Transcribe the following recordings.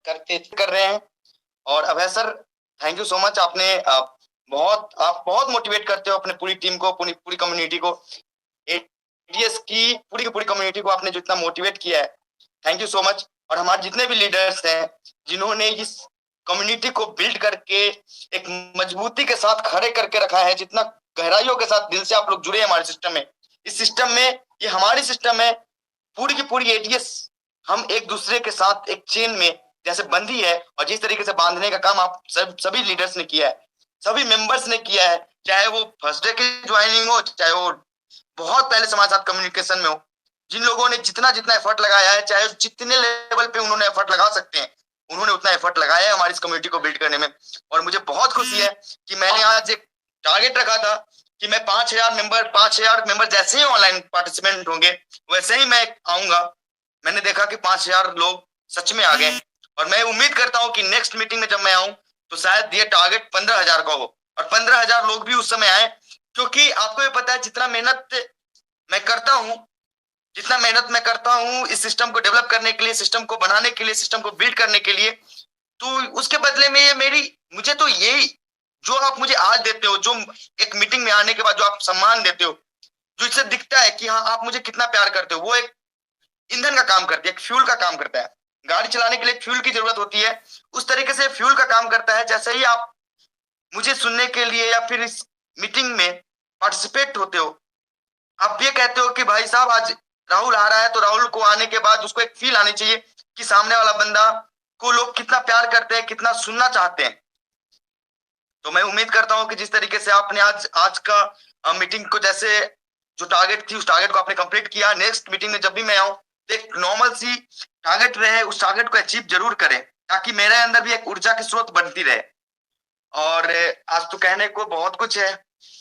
कर रहे हैं। और Abhay sir, thank you so much. आप बहुत मोटिवेट करते हो अपने पूरी टीम को, पूरी पूरी कम्युनिटी को, एटीएस की पूरी कम्युनिटी को आपने जितना मोटिवेट किया है, थैंक यू सो मच। और हमारे जितने भी लीडर्स हैं जिन्होंने इस कम्युनिटी को बिल्ड करके एक मजबूती के साथ खड़े करके रखा है, जितना गहराइयों के साथ दिल से आप लोग जुड़े हैं हमारे सिस्टम में, इस सिस्टम में, ये हमारी सिस्टम है, पूरी की पूरी एटीएस हम एक दूसरे के साथ एक चेन में जैसे बंधी है। और जिस तरीके से बांधने का काम आप सभी लीडर्स ने किया है, सभी मेंबर्स ने किया है, चाहे वो फर्स्ट डे की ज्वाइनिंग हो, चाहे वो बहुत पहले से हमारे साथ कम्युनिकेशन में हो, जिन लोगों ने जितना जितना एफर्ट लगाया है, चाहे जितने लेवल पे उन्होंने एफर्ट लगा सकते हैं, उन्होंने उतना एफर्ट लगाया है हमारी इस कम्युनिटी को बिल्ड करने में। और मुझे बहुत खुशी है कि मैंने आज एक टारगेट रखा था कि मैं 5,000 मेंबर जैसे ही ऑनलाइन पार्टिसिपेंट होंगे वैसे ही मैं आऊंगा। मैंने देखा कि 5,000 लोग सच में आ गए। और मैं उम्मीद करता हूं कि नेक्स्ट मीटिंग में जब मैं आऊं तो शायद ये टारगेट 15,000 का हो और 15,000 लोग भी उस समय आए। क्योंकि आपको ये पता है मैं करता हूं जितना मेहनत मैं करता हूं इस सिस्टम को डेवलप करने के लिए, सिस्टम को बनाने के लिए, सिस्टम को बिल्ड करने के लिए, तो उसके बदले में ये मेरी मुझे तो यही जो आप मुझे आज देते हो, जो एक मीटिंग में आने के बाद जो आप सम्मान देते हो, जो इससे दिखता है कि हाँ आप मुझे कितना प्यार करते हो, वो एक ईंधन का काम करती है, एक फ्यूल का काम करता है। गाड़ी चलाने के लिए फ्यूल की जरूरत होती है, उस तरीके से फ्यूल का काम करता है। जैसे ही आप मुझे सुनने के लिए या फिर इस मीटिंग में पार्टिसिपेट होते हो, आप ये कहते हो कि भाई साहब आज राहुल आ रहा है, तो राहुल को आने के बाद उसको एक फील आनी चाहिए कि सामने वाला बंदा को लोग कितना प्यार करते हैं, कितना सुनना चाहते हैं। तो मैं उम्मीद करता हूं कि जिस तरीके से आपने आज आज का मीटिंग को जैसे जो टारगेट थी उस टारगेट को आपने कंप्लीट किया, नेक्स्ट मीटिंग में जब भी मैं आऊं तो एक नॉर्मल सी टारगेट रहे, उस टारगेट को अचीव जरूर करें, ताकि मेरे अंदर भी एक ऊर्जा की स्रोत बनती रहे। और आज तो कहने को बहुत कुछ है।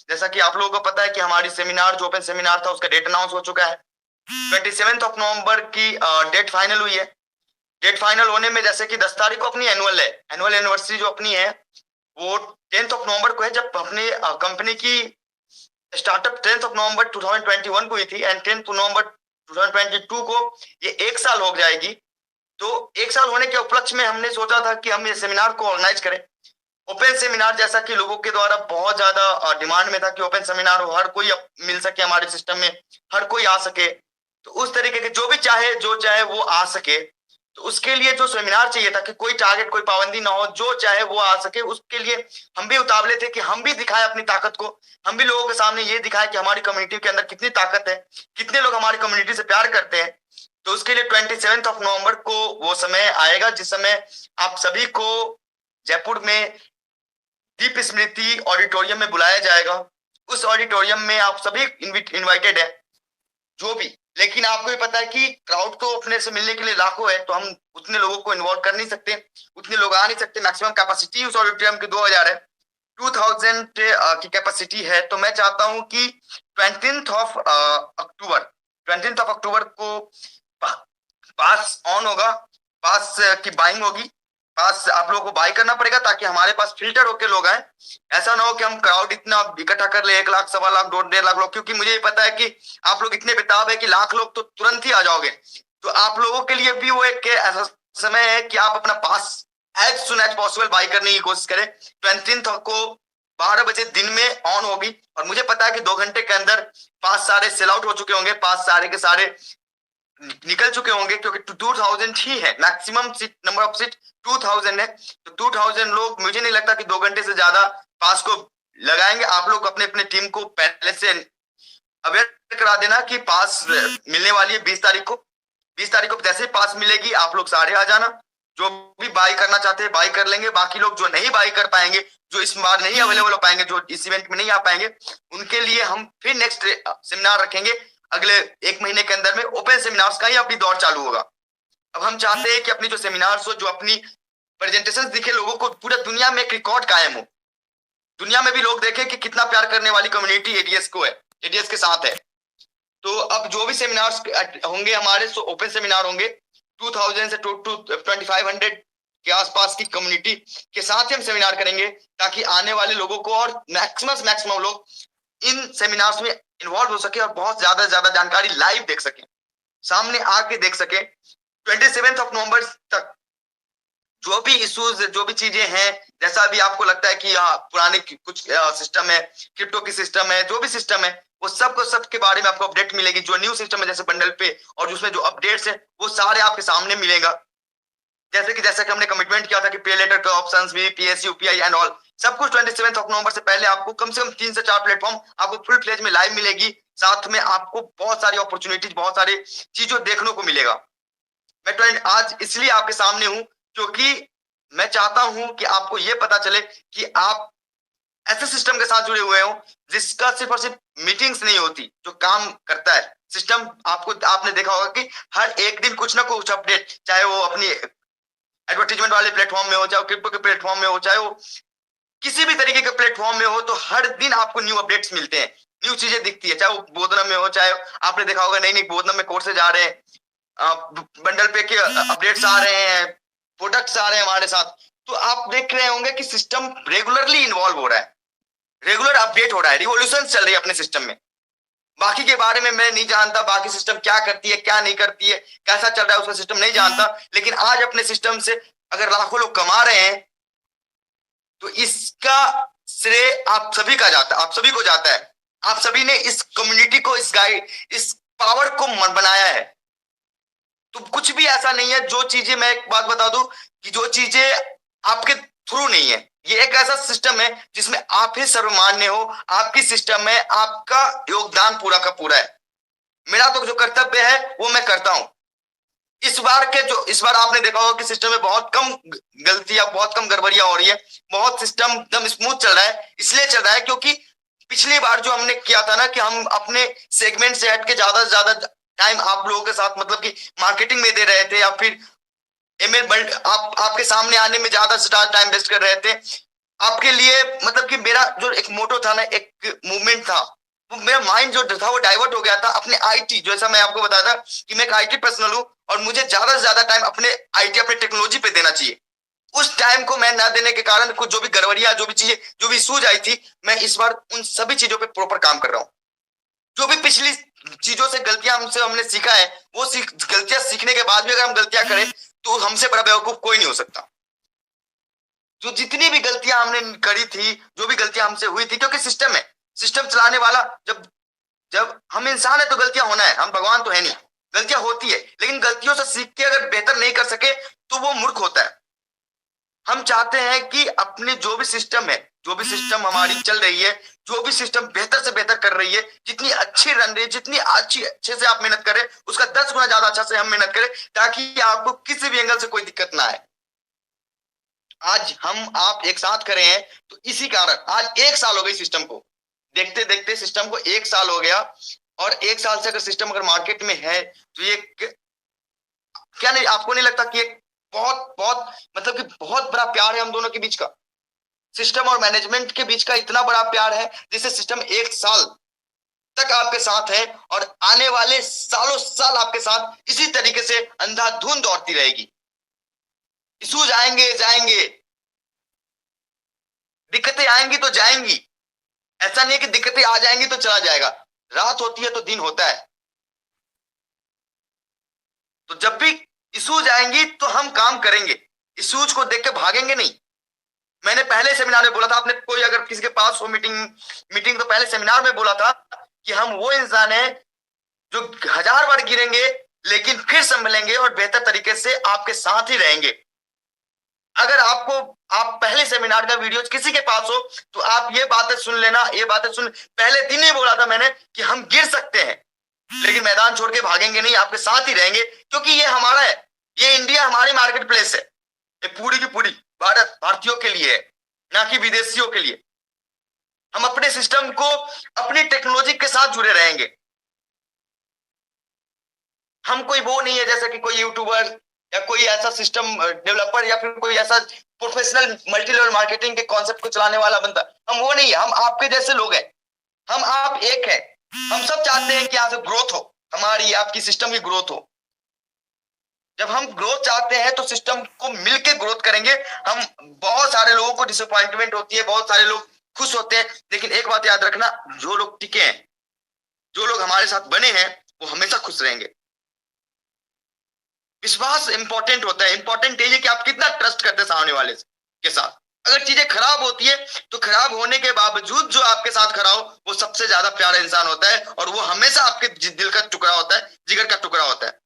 जैसा कि आप लोगों को पता है कि हमारी सेमिनार जो ओपन सेमिनार था उसका डेट अनाउंस हो चुका है। 27 नवंबर की डेट फाइनल हुई है। डेट फाइनल होने में जैसे कि 10 तारीख को अपनी एनुअल एनिवर्सरी जो अपनी है वो 10 नवंबर को है, जब अपनी कंपनी की स्टार्टअप 10 नवंबर 2021 को हुई थी एंड 10 नवंबर 2022 को ये एक साल हो जाएगी। तो एक साल होने के उपलक्ष्य में हमने सोचा था कि हम ये सेमिनार को ऑर्गेनाइज करें, ओपन सेमिनार, जैसा कि लोगों के द्वारा बहुत ज्यादा डिमांड में था कि ओपन सेमिनार हो, हर कोई मिल सके हमारे सिस्टम में, हर कोई आ सके। तो उस तरीके के जो चाहे वो आ सके। तो उसके लिए जो सेमिनार चाहिए था कि कोई टारगेट कोई पाबंदी ना हो, जो चाहे वो आ सके, उसके लिए हम भी उतावले थे कि हम भी दिखाएं अपनी ताकत को, हम भी लोगों के सामने ये दिखाएं कि हमारी कम्युनिटी के अंदर कितनी ताकत है, कितने लोग हमारी कम्युनिटी से प्यार करते हैं। तो उसके लिए 27 नवंबर को वो समय आएगा जिस समय आप सभी को जयपुर में दीप स्मृति ऑडिटोरियम में बुलाया जाएगा। उस ऑडिटोरियम में आप सभी इनवाइटेड है, जो भी। लेकिन आपको भी पता है कि क्राउड तो अपने से मिलने के लिए लाखों है, तो हम उतने लोगों को इन्वॉल्व कर नहीं सकते, उतने लोग आ नहीं सकते। मैक्सिमम कैपेसिटी उस ऑडिटोरियम की 2,000 है, 2,000 की कैपेसिटी है। तो मैं चाहता हूं कि 20 अक्टूबर को पास ऑन होगा, पास की बाइंग होगी, पास आप लोगों को बाई करना पड़ेगा ताकि हमारे पास फिल्टर होकर लोग आए। ऐसा ना हो कि हम क्राउड इतना इकट्ठा कर ले, 1 लाख, 1.25 लाख, 1.5 लाख लोग, क्योंकि मुझे पता है कि आप लोग इतने बेताब है कि लाख लोग तो तुरंत ही आ जाओगे। तो आप लोगों के लिए भी वो एक ऐसा समय है कि आप अपना pass as soon as possible buy करने की कोशिश करें। 20 को 12 बजे दिन में ऑन होगी और मुझे पता है कि 2 घंटे के अंदर पास सारे सेल आउट हो चुके होंगे, पास सारे के सारे निकल चुके होंगे, क्योंकि 2,000 ही है maximum seat, number of seat 2,000 है। तो 2,000 लोग, मुझे नहीं लगता कि 2 घंटे से ज्यादा पास को लगाएंगे। आप लोग अपने अपने टीम को पहले से अवेयर करा देना कि पास मिलने वाली है 20 तारीख को। 20 तारीख को जैसे ही पास मिलेगी आप लोग सारे आ जाना। जो भी बाई करना चाहते हैं बाई कर लेंगे, बाकी लोग जो नहीं बाई कर पाएंगे, जो इस बार नहीं अवेलेबल हो पाएंगे, जो इस इवेंट में नहीं आ पाएंगे, उनके लिए हम फिर नेक्स्ट सेमिनार रखेंगे। अगले 1 महीने के अंदर में ओपन सेमिनार्स का ही अपनी दौर चालू होगा। अब हम चाहते हैं कि अपनी जो सेमिनार्स हो, जो अपनी प्रेजेंटेशन दिखे लोगों को, पूरा दुनिया में एक रिकॉर्ड कायम हो, दुनिया में भी लोग देखें कि कितना प्यार करने वाली कम्युनिटी एडीएस को है, एडीएस के साथ है। तो अब जो भी सेमिनार्स होंगे हमारे, सो ओपन सेमिनार होंगे 2,000 से 2,500 के आसपास की कम्युनिटी के साथ ही हम सेमिनार करेंगे, ताकि आने वाले लोगों को और मैक्सिमम लोग इन सेमिनार्स में इन्वॉल्व हो सके और बहुत ज्यादा जानकारी लाइव देख सके, सामने आके देख सके। 27 नवंबर तक जो भी इश्यूज, जो भी चीजें हैं, जैसा भी आपको लगता है कि हाँ पुराने कुछ सिस्टम है, क्रिप्टो की सिस्टम है, जो भी सिस्टम है, वो सब के बारे में आपको अपडेट मिलेगी। जो न्यू सिस्टम है जैसे बंडल पे, और उसमें जो अपडेट्स है वो सारे आपके सामने मिलेगा। जैसे कि हमने कमिटमेंट किया था कि पे लेटर का ऑप्शंस भी, पीएससी, यूपीआई एंड ऑल सब कुछ 27 नवंबर से पहले आपको कम से कम 3 से 4 प्लेटफॉर्म आपको फुल फ्लेज में लाइव मिलेगी। साथ में आपको बहुत सारी अपॉर्चुनिटीज, बहुत सारी चीजों देखने को मिलेगा। मैं आज इसलिए आपके सामने हूं क्योंकि मैं चाहता हूं कि आपको यह पता चले कि आप ऐसे सिस्टम के साथ जुड़े हुए हो जिसका सिर्फ और सिर्फ मीटिंग्स नहीं होती, जो काम करता है सिस्टम। आपने देखा होगा कि हर एक दिन कुछ ना कुछ अपडेट, चाहे वो अपनी एडवर्टीजमेंट वाले प्लेटफॉर्म में हो, चाहे क्रिप्टो के प्लेटफॉर्म में हो, चाहे वो किसी भी तरीके के प्लेटफॉर्म में हो, तो हर दिन आपको न्यू अपडेट्स मिलते हैं, न्यू चीजें दिखती है। चाहे वो बोधनम में हो, चाहे आपने देखा होगा नई नई बोधनम में कोर्सेज आ रहे हैं, बंडल पे के अपडेट्स आ रहे हैं, प्रोडक्ट्स आ रहे हैं हमारे साथ। तो आप देख रहे होंगे कि सिस्टम रेगुलरली इन्वॉल्व हो रहा है, रेगुलर अपडेट हो रहा है, रिवॉल्यूशन चल रही है अपने सिस्टम में। बाकी के बारे में मैं नहीं जानता, बाकी सिस्टम क्या करती है, क्या नहीं करती है, कैसा चल रहा है उसका सिस्टम नहीं जानता, लेकिन आज अपने सिस्टम से अगर लाखों लोग कमा रहे हैं तो इसका श्रेय आप सभी का जाता है, आप सभी को जाता है। आप सभी ने इस कम्युनिटी को, इस गाइड, इस पावर को बनाया है। तो कुछ भी ऐसा नहीं है, जो चीजें, मैं एक बात बता दूं कि जो चीजें आपके थ्रू नहीं है, ये एक ऐसा सिस्टम है जिसमें आप ही सर्वमान्य हो, आपकी सिस्टम है, आपका योगदान पूरा का पूरा है। मेरा तो जो कर्तव्य है वो मैं करता हूं। इस बार आपने देखा होगा कि सिस्टम में बहुत कम गलतियां, बहुत कम गड़बड़ियां हो रही है, बहुत सिस्टम एकदम स्मूथ चल रहा है। इसलिए चल रहा है क्योंकि पिछली बार जो हमने किया था ना कि हम अपने सेगमेंट से हट के ज्यादा से ज्यादा टाइम आप लोगों के साथ, मतलब कि मार्केटिंग में दे रहे थे, या फिर एमएल आपके सामने आने में ज्यादा से ज्यादा टाइम वेस्ट कर रहे थे आपके लिए। मतलब कि मेरा जो एक मोटो था ना, एक मूवमेंट था, मेरा माइंड जो था वो डाइवर्ट हो गया था अपने आईटी। जैसा मैं आपको बताया था कि मैं एक आईटी पर्सनल हूं और मुझे ज्यादा से ज्यादा टाइम अपने आईटी, अपने टेक्नोलॉजी पे देना चाहिए। उस टाइम को मैं ना देने के कारण कुछ जो भी गड़बड़ियां, जो भी चीजें, जो भी सूझ आई थी, मैं इस बार उन सभी चीजों पे प्रॉपर काम कर रहा हूँ। जो भी पिछली चीजों से गलतियां हमने सीखा है, वो गलतियां सीखने के बाद भी अगर हम गलतियां करें तो हमसे बड़ा बेवकूफ कोई नहीं हो सकता। जो जितनी भी गलतियां हमने करी थी, जो भी गलतियां हमसे हुई थी, क्योंकि सिस्टम है, सिस्टम चलाने वाला, जब जब हम इंसान है तो गलतियां होना है, हम भगवान तो है नहीं, गलतियां होती है, लेकिन गलतियों से सीख के अगर बेहतर नहीं कर सके तो वो मूर्ख होता है। हम चाहते हैं कि अपने जो भी सिस्टम है, जो भी सिस्टम हमारी चल रही है, जो भी सिस्टम बेहतर से बेहतर कर रही है, जितनी अच्छी रन रही है, जितनी अच्छे से आप मेहनत करें, उसका 10 गुना ज्यादा अच्छा से हम मेहनत करें, ताकि आपको किसी भी एंगल से कोई दिक्कत ना आए। आज हम आप एक साथ खड़े हैं तो इसी कारण आज 1 साल हो गई सिस्टम को, देखते देखते सिस्टम को 1 साल हो गया। और 1 साल से अगर सिस्टम अगर मार्केट में है तो ये क्या नहीं, आपको नहीं लगता कि एक बहुत बहुत, मतलब कि बहुत बड़ा प्यार है हम दोनों के बीच का, सिस्टम और मैनेजमेंट के बीच का इतना बड़ा प्यार है, जिससे सिस्टम 1 साल तक आपके साथ है और आने वाले सालों साल आपके साथ इसी तरीके से अंधाधुंध दौड़ती रहेगी। इश्यूज आएंगे जाएंगे, दिक्कतें आएंगी तो जाएंगी, ऐसा नहीं है कि दिक्कतें आ जाएंगी तो चला जाएगा। रात होती है तो दिन होता है। तो जब भी इश्यूज आएंगी तो हम काम करेंगे, इश्यूज को देख के भागेंगे नहीं। मैंने पहले सेमिनार में बोला था, आपने कोई अगर किसी के पास हो मीटिंग तो पहले सेमिनार में बोला था कि हम वो इंसान है जो 1000 बार गिरेंगे लेकिन फिर संभलेंगे और बेहतर तरीके से आपके साथ ही रहेंगे। अगर आप पहले सेमिनार का वीडियो किसी के पास हो तो आप ये बातें सुन लेना, ये बातें सुन। पहले दिन ही बोला था मैंने कि हम गिर सकते हैं लेकिन मैदान छोड़ के भागेंगे नहीं, आपके साथ ही रहेंगे, क्योंकि ये हमारा है, ये इंडिया हमारी मार्केट प्लेस है, ये पूरी की पूरी भारतीयों के लिए है, ना कि विदेशियों के लिए। हम अपने सिस्टम को, अपनी टेक्नोलॉजी के साथ जुड़े रहेंगे। हम कोई वो नहीं है जैसे कि कोई यूट्यूबर या कोई ऐसा सिस्टम डेवलपर या फिर कोई ऐसा प्रोफेशनल मल्टी लेवल मार्केटिंग के कॉन्सेप्ट को चलाने वाला बंदा, हम वो नहीं है। हम आपके जैसे लोग हैं, हम आप एक हैं। हम सब चाहते हैं कि यहाँ से ग्रोथ हो, हमारी आपकी सिस्टम की ग्रोथ हो। जब हम ग्रोथ चाहते हैं तो सिस्टम को मिलकर ग्रोथ करेंगे। हम बहुत सारे लोगों को डिसअपॉइंटमेंट होती है, बहुत सारे लोग खुश होते हैं, लेकिन एक बात याद रखना, जो लोग टिके हैं, जो लोग हमारे साथ बने हैं, वो हमेशा खुश रहेंगे। विश्वास इंपॉर्टेंट होता है, इंपॉर्टेंट ये है कि आप कितना ट्रस्ट करते हैं अगर चीजें खराब होती है तो खराब होने के बावजूद जो आपके साथ खड़ा हो वो सबसे ज्यादा प्यारा इंसान होता है, और वो हमेशा आपके दिल का टुकड़ा होता है, जिगर का टुकड़ा होता है।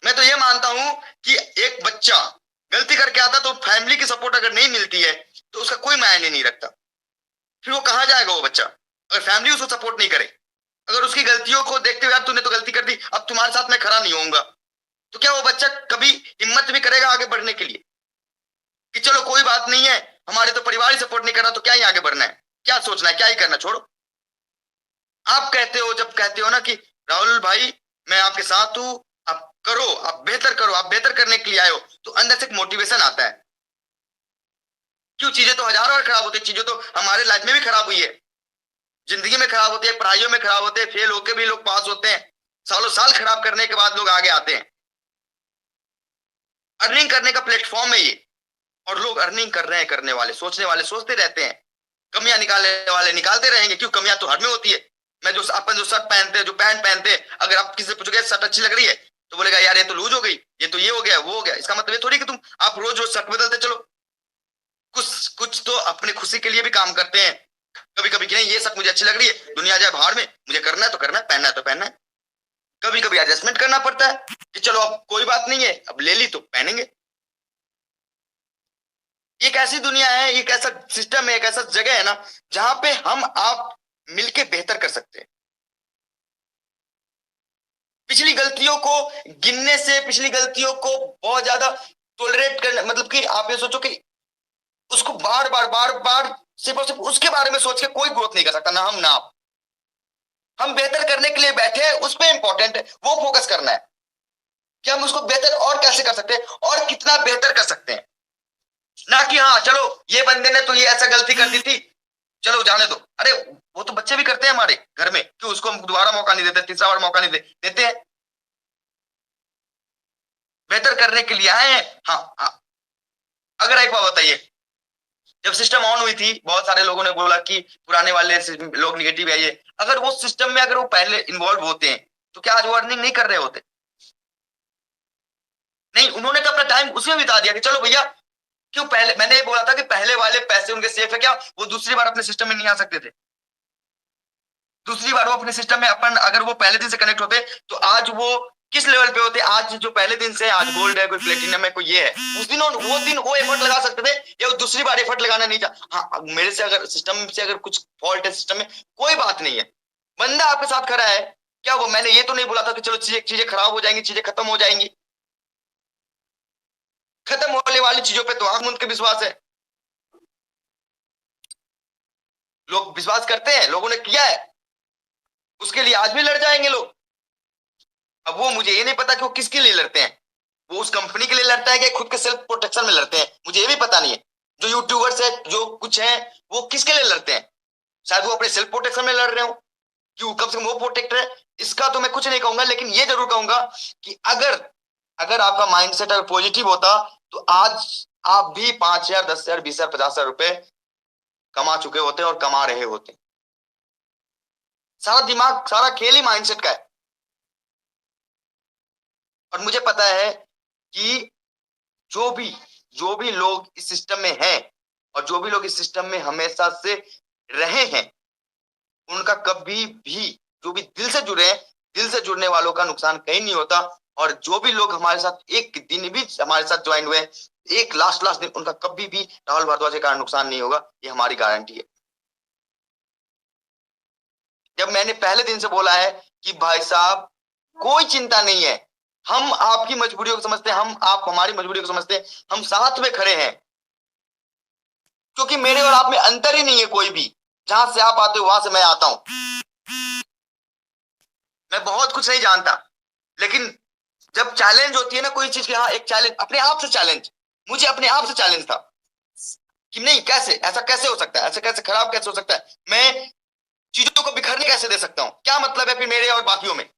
मैं तो ये मानता हूं कि एक बच्चा गलती करके आता तो फैमिली की सपोर्ट अगर नहीं मिलती है तो उसका कोई मायने नहीं रखता। फिर वो कहाँ जाएगा वो बच्चा, अगर फैमिली उसको सपोर्ट नहीं करे, अगर उसकी गलतियों को देखते हुए यार तूने तो गलती कर दी, अब तुम्हारे साथ मैं खड़ा नहीं होऊंगा, तो क्या वो बच्चा कभी हिम्मत भी करेगा आगे बढ़ने के लिए कि चलो कोई बात नहीं है, हमारे तो परिवार ही सपोर्ट नहीं कर रहा, तो क्या ही आगे बढ़ना है, क्या सोचना है, क्या ही करना, छोड़ो। आप कहते हो, जब कहते हो ना कि राहुल भाई मैं आपके साथ हूं, आप करो, आप बेहतर करो, आप बेहतर करने के लिए आए हो, तो अंदर से एक मोटिवेशन आता है। क्यों, चीजें तो हजारों बार खराब होती है, चीजें तो हमारे लाइफ में भी खराब हुई है, जिंदगी में खराब होती है, पढ़ाइयों में खराब होते हैं, फेल होके भी लोग पास होते हैं, सालों साल खराब करने के बाद लोग आगे आते हैं। अर्निंग करने का प्लेटफॉर्म है ये, और लोग अर्निंग कर रहे हैं, करने वाले सोचने वाले सोचते रहते हैं, कमियां निकालने वाले निकालते रहेंगे, क्यों, कमियां तो हर में होती है। मैं जो अपन जो शर्ट पहनते हैं, जो पैंट पहनते हैं, अगर आप किसी से पूछोगे शर्ट अच्छी लग रही है तो बोलेगा यार ये तो लूज हो गई, ये तो ये हो गया वो हो गया, इसका मतलब ये थोड़ी कि तुम आप रोज रोज शर्ट बदलते चलो। कुछ कुछ तो अपनी खुशी के लिए भी काम करते हैं कभी कभी, कि नहीं ये शर्ट मुझे अच्छी लग रही है, दुनिया जाए बाहर में, मुझे करना है तो करना है, पहनना है तो पहनना है। कभी कभी एडजस्टमेंट करना पड़ता है कि चलो अब कोई बात नहीं है, अब ले ली तो पहनेंगे। एक ऐसी दुनिया है, एक ऐसा सिस्टम है, एक ऐसा जगह है ना जहां पे हम आप मिलके बेहतर कर सकते हैं। पिछली गलतियों को गिनने से, पिछली गलतियों को बहुत ज्यादा टोलरेट करने, मतलब कि आप ये सोचो कि उसको बार बार सिर्फ और सिर्फ उसके बारे में सोच के कोई ग्रोथ नहीं कर सकता, ना हम ना आप। हम बेहतर करने के लिए बैठे हैं, उस पर इंपॉर्टेंट है, वो फोकस करना है कि हम उसको बेहतर और कैसे कर सकते हैं और कितना बेहतर कर सकते हैं। ना कि हाँ चलो ये बंदे ने तो ये ऐसा गलती कर दी थी, चलो जाने दो। अरे वो तो बच्चे भी करते हैं हमारे घर में, कि उसको हम दोबारा मौका नहीं देते, तीसरा बार मौका नहीं देते हैं। बेहतर करने के लिए आए हैं। हाँ, हाँ। अगर एक बात बताइए, जब सिस्टम ऑन हुई थी बहुत सारे लोगों ने बोला कि पुराने वाले लोग निगेटिव है ये, अगर वो सिस्टम में अगर वो पहले इन्वॉल्व होते हैं तो क्या आज वो अर्निंग नहीं कर रहे होते? नहीं, उन्होंने तो अपना टाइम उसमें बिता दिया कि चलो भैया, क्यों, पहले मैंने ये बोला था कि पहले वाले पैसे उनके सेफ है, क्या वो दूसरी बार अपने सिस्टम में नहीं आ सकते थे? दूसरी बार वो अपने सिस्टम में अपन अगर वो पहले दिन से कनेक्ट होते तो आज वो किस लेवल पे होते? आज जो पहले दिन से, आज गोल्ड है, कोई प्लेटिनम है, कोई ये है, उस दिन वो दिन वो एफर्ट लगा सकते थे, या वो दूसरी बार एफर्ट लगाना नहीं था। हाँ, मेरे से अगर सिस्टम से अगर कुछ फॉल्ट है सिस्टम में, कोई बात नहीं है, बंदा आपके साथ खड़ा है, क्या वो मैंने ये तो नहीं बोला था कि चलो चीजें चीजें खराब हो जाएंगी, चीजें खत्म हो जाएंगी। खत्म होने वाली चीजों पे तो आंख मूंद के विश्वास है, लोग विश्वास करते हैं, लोगों ने किया है, उसके लिए आज भी लड़ जाएंगे लोग। अब वो मुझे ये नहीं पता कि वो किसके लिए लड़ते हैं, वो उस कंपनी के लिए लड़ता है कि खुद के सेल्फ प्रोटेक्शन में लड़ते हैं, मुझे ये भी पता नहीं है। जो यूट्यूबर्स है, जो कुछ है, वो किसके लिए लड़ते हैं? शायद वो अपने सेल्फ प्रोटेक्शन में लड़ रहे हो कि कम से कम वो प्रोटेक्ट है। इसका तो मैं कुछ नहीं कहूंगा, लेकिन ये जरूर कहूंगा कि अगर अगर आपका माइंडसेट अगर पॉजिटिव होता तो आज आप भी 5,000, 10,000, 20,000, 50,000 रुपए कमा चुके होते और कमा रहे होते। सारा दिमाग, सारा खेल ही माइंडसेट का है। और मुझे पता है कि जो भी जो भी लोग इस सिस्टम में हैं और जो भी लोग इस सिस्टम में हमेशा से रहे हैं, उनका कभी भी, जो भी दिल से जुड़े हैं, दिल से जुड़ने वालों का नुकसान कहीं नहीं होता। और जो भी लोग हमारे साथ एक दिन भी हमारे साथ ज्वाइन हुए, एक लास्ट लास्ट दिन, उनका कभी भी राहुल भारद्वाज के कारण नुकसान नहीं होगा, ये हमारी गारंटी है। जब मैंने पहले दिन से बोला है कि भाई साहब कोई चिंता नहीं है, हम आपकी मजबूरियों को समझते हैं, हम आप हमारी मजबूरियों को समझते हैं, हम साथ में खड़े हैं, क्योंकि मेरे और आप में अंतर ही नहीं है कोई भी। जहां से आप आते हो वहां से मैं आता हूं। मैं बहुत कुछ नहीं जानता, लेकिन जब चैलेंज होती है ना कोई चीज की, हाँ एक चैलेंज, अपने आप से चैलेंज, मुझे अपने आप से चैलेंज था कि नहीं, कैसे ऐसा कैसे हो सकता है, ऐसा कैसे खराब कैसे हो सकता है, मैं चीजों को बिखरने कैसे दे सकता हूं, क्या मतलब है फिर मेरे और बाकियों में?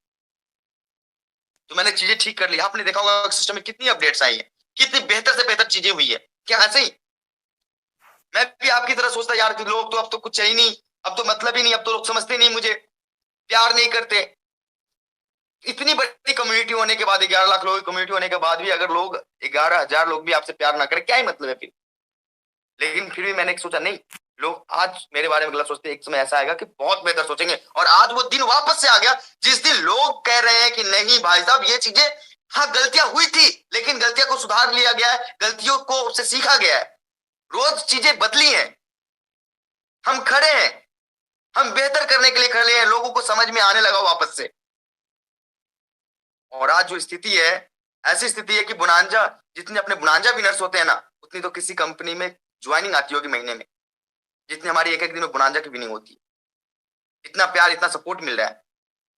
तो मैंने चीजें ठीक कर ली। आपने देखा होगा सिस्टम में कितनी अपडेट्स आई है, कितनी बेहतर से बेहतर चीजें हुई है, क्या ऐसे ही मैं भी आपकी तरह सोचता यार कि लोग तो अब तो कुछ चाहिए नहीं, अब तो मतलब ही नहीं, अब तो लोग समझते नहीं मुझे, प्यार नहीं करते। इतनी बड़ी कम्युनिटी होने के बाद, 11 लाख लोगों की कम्युनिटी होने के बाद भी अगर लोग 11,000 लोग भी आपसे प्यार ना करें, क्या ही मतलब है फिर। लेकिन फिर भी मैंने सोचा नहीं, लोग आज मेरे बारे में गलत सोचते हैं, एक समय ऐसा आएगा कि बहुत बेहतर सोचेंगे। और आज वो दिन वापस से आ गया जिस दिन लोग कह रहे हैं कि नहीं भाई साहब ये चीजें, हाँ गलतियां हुई थी लेकिन गलतियों को सुधार लिया गया है, गलतियों को से सीखा गया है, रोज चीजें बदली हैं, हम खड़े हैं, हम बेहतर करने के लिए खड़े हैं, लोगों को समझ में आने लगा वापस से। और आज जो स्थिति है, ऐसी स्थिति है कि बुनांजा, जितने अपने बुनांजा विनर्स होते हैं ना, उतनी तो किसी कंपनी में ज्वाइनिंग आती होगी महीने में, जितनी हमारी एक एक दिन में बुनांजा की विनिंग होती है। इतना प्यार, इतना सपोर्ट मिल रहा है,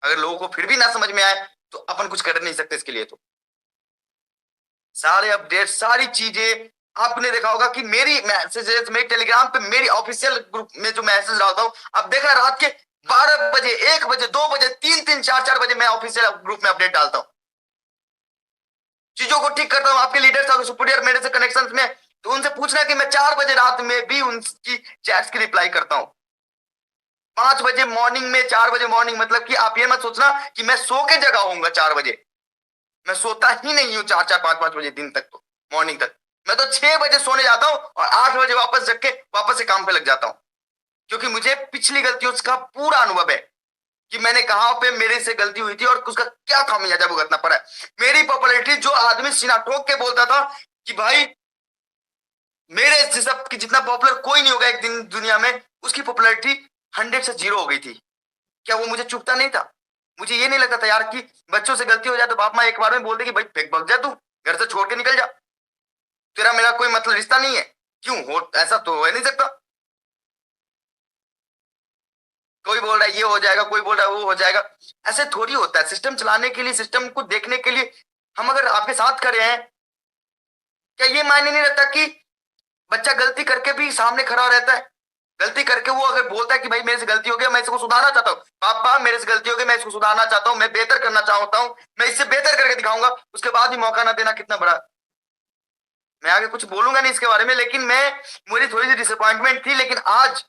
अगर लोगों को फिर भी ना समझ में आए तो अपन कुछ कर नहीं सकते इसके लिए। तो सारे अपडेट, सारी चीजें आपने देखा होगा कि मेरी मैसेजेस, मेरी टेलीग्राम पे, मेरी ऑफिशियल ग्रुप में जो मैसेज डालता हूं, अब देखना रात के 12 बजे, 1 बजे, 2 बजे, 3 4 बजे मैं ऑफिशियल ग्रुप में अपडेट डालता हूं, चीजों को ठीक करता हूं। आपके लीडर्स और सुपीरियर मेरे से कनेक्शन में, तो उनसे पूछना कि मैं 4 बजे रात में भी उनकी चैट्स की रिप्लाई करता हूं। 5 बजे मॉर्निंग में, 4 बजे मॉर्निंग, मतलब कि आप ये मत सोचना कि मैं सो के जगा होऊंगा 4 बजे, मैं सोता ही नहीं हूँ 4 5 बजे दिन तक, तो मॉर्निंग तक मैं तो 6 बजे सोने जाता हूँ और 8 बजे वापस जग के वापस से काम पे लग जाता हूँ, क्योंकि मुझे पिछली गलतियों का पूरा अनुभव है कि मैंने कहां पे मेरे से गलती हुई थी और उसका क्या खामियाजा भुगतना पड़ा है। मेरी पॉपुलैरिटी, जो आदमी सीना ठोक के बोलता था कि भाई मेरे जैसा कि जितना पॉपुलर कोई नहीं होगा एक दिन दुनिया में, उसकी पॉपुलैरिटी 100 से 0 हो गई थी। क्या वो मुझे चुभता नहीं था? मुझे ये नहीं लगता था यार कि बच्चों से गलती हो जाए तो बाप माँ एक बार में बोल दे कि भाई फेंक भाग जा, तू घर से छोड़ के निकल जा, तेरा मेरा कोई मतलब रिश्ता नहीं है। क्यों हो? ऐसा तो हो नहीं सकता। कोई बोल रहा है ये हो जाएगा, कोई बोल रहा है वो हो जाएगा, ऐसे थोड़ी होता है। सिस्टम चलाने के लिए, सिस्टम को देखने के लिए हम अगर आपके साथ खड़े हैं, क्या ये मायने नहीं रहता कि बच्चा गलती करके भी सामने खड़ा रहता है? गलती करके वो अगर बोलता है कि भाई मेरे से गलती हो गया, मैं इसको सुधारना चाहता हूँ, पापा मेरे से गलती हो गई, मैं इसको सुधारना चाहता हूँ, मैं बेहतर करना चाहता हूँ, मैं इससे बेहतर करके दिखाऊंगा, उसके बाद भी मौका ना देना कितना बड़ा। मैं आगे कुछ बोलूंगा नहीं इसके बारे में, लेकिन मैं, मुझे थोड़ी सी डिसअपॉइंटमेंट थी, लेकिन आज,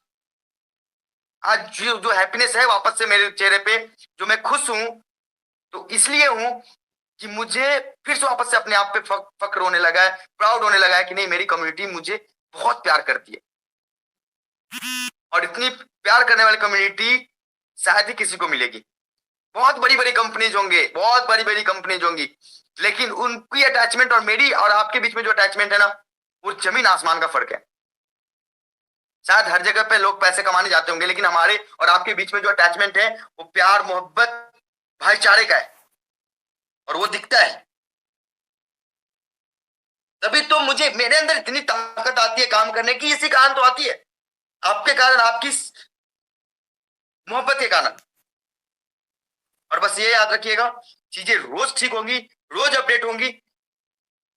आज जो हैप्पीनेस है वापस से मेरे चेहरे पे, जो मैं खुश हूं, तो इसलिए हूं कि मुझे फिर से वापस से अपने आप पे फक्र होने लगा है, प्राउड होने लगा है कि नहीं, मेरी कम्युनिटी मुझे बहुत प्यार करती है। और इतनी प्यार करने वाली कम्युनिटी शायद ही किसी को मिलेगी। बहुत बड़ी बड़ी कंपनीज होंगे, बहुत बड़ी बड़ी कंपनीज होंगी, लेकिन उनकी अटैचमेंट और मेरी और आपके बीच में जो अटैचमेंट है ना, वो जमीन आसमान का फर्क है। शायद हर जगह पे लोग पैसे कमाने जाते होंगे, लेकिन हमारे और आपके बीच में जो अटैचमेंट है वो प्यार, मोहब्बत, भाईचारे का है, और वो दिखता है। तभी तो मुझे, मेरे अंदर इतनी ताकत आती है काम करने की, इसी कारण तो आती है, आपके कारण, आपकी मोहब्बत के कारण। और बस ये याद रखिएगा, चीजें रोज ठीक होंगी, रोज अपडेट होंगी,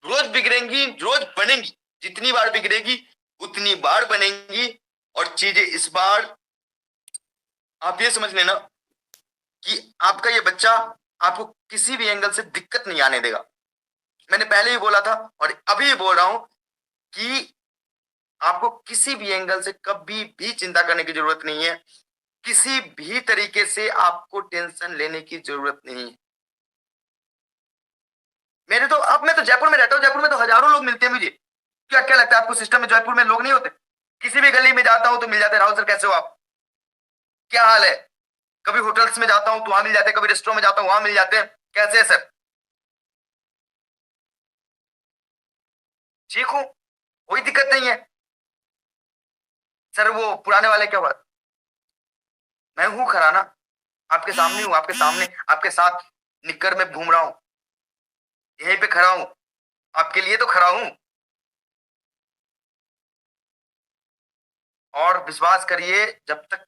रोज बिगड़ेंगी, रोज बनेंगी, जितनी बार बिगड़ेगी उतनी बार बनेंगी। और चीजें इस बार आप ये समझ लेना कि आपका ये बच्चा आपको किसी भी एंगल से दिक्कत नहीं आने देगा। मैंने पहले ही बोला था और अभी भी बोल रहा हूं कि आपको किसी भी एंगल से कभी भी चिंता करने की जरूरत नहीं है, किसी भी तरीके से आपको टेंशन लेने की जरूरत नहीं है। मेरे तो, अब मैं तो जयपुर में रहता हूँ, जयपुर में तो हजारों लोग मिलते हैं मुझे। क्या क्या लगता है आपको सिस्टम में जयपुर में लोग नहीं होते? किसी भी गली में जाता हूं तो मिल जाते हैं, राहुल सर कैसे हो आप, क्या हाल है? कभी होटल्स में जाता हूं तो वहां मिल जाते हैं, कभी रेस्टोरेंट में जाता हूं वहां मिल जाते हैं, कैसे है सर, ठीक हूं, कोई दिक्कत नहीं है। सर वो पुराने वाले क्या बात, मैं हूं खरा ना, आपके सामने हूं, आपके सामने, आपके साथ निक्कर में घूम रहा हूं, यहीं पे खड़ा हूं, आपके लिए तो खड़ा हूं। और विश्वास करिए, जब तक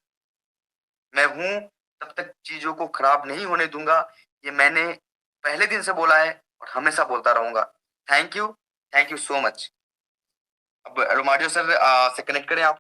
मैं हूं तब तक चीजों को खराब नहीं होने दूंगा, ये मैंने पहले दिन से बोला है और हमेशा बोलता रहूंगा। Thank you, thank you so much. अब रोमारियो सर से कनेक्ट करें आप।